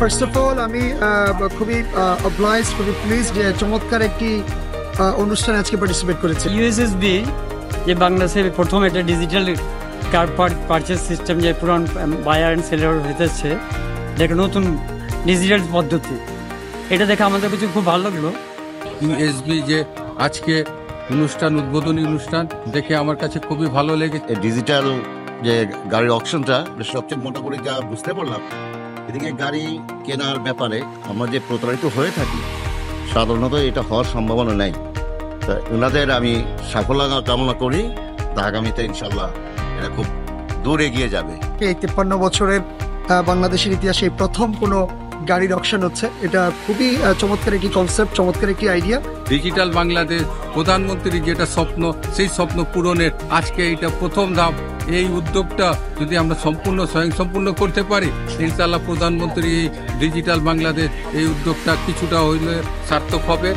First of all আমি খুবই obliged, খুবই প্লিজ যে চমৎকার একটি অনুষ্ঠানে আজকে পার্টিসিপেট করেছি। ইউএসএসবি যে বাংলাদেশের প্রথম একটা ডিজিটাল কার পারচেস সিস্টেম যে পুরান বায়ার অ্যান্ড সেলার হইতেছে, একটা নতুন ডিজিটাল পদ্ধতি, এটা দেখে আমাদের কিছু খুব ভালো লাগলো। ইউএসবি যে আজকে অনুষ্ঠান, উদ্বোধনী অনুষ্ঠান দেখে আমার কাছে খুবই ভালো লেগেছে। ডিজিটাল যে গাড়ির অপশনটা সবচেয়ে মোটা করে যা বুঝতে পারলাম, এদিকে গাড়ি কেনার ব্যাপারে আমরা যে প্রতারিত হয়ে থাকি, সাধারণত এটা হওয়ার সম্ভাবনা নেই। তা ওনাদের আমি সাফল্য কামনা করি, তা আগামীতে ইনশাল্লাহ এটা খুব দূর এগিয়ে যাবে। এই 53 বছরের বাংলাদেশের ইতিহাসে প্রথম কোনো গাড়ির অকশন হচ্ছে, এটা খুবই চমৎকার একটি কনসেপ্ট, চমৎকার একটি আইডিয়া। ডিজিটাল বাংলাদেশ প্রধানমন্ত্রীর যেটা স্বপ্ন, সেই স্বপ্ন পূরণের আজকে এইটা প্রথম ধাপ। এই উদ্যোগটা যদি আমরা স্বয়ংসম্পূর্ণ করতে পারি, ইনশাআল্লাহ প্রধানমন্ত্রী এই ডিজিটাল বাংলাদেশ এই উদ্যোগটা কিছুটা হইলে সার্থক হবে।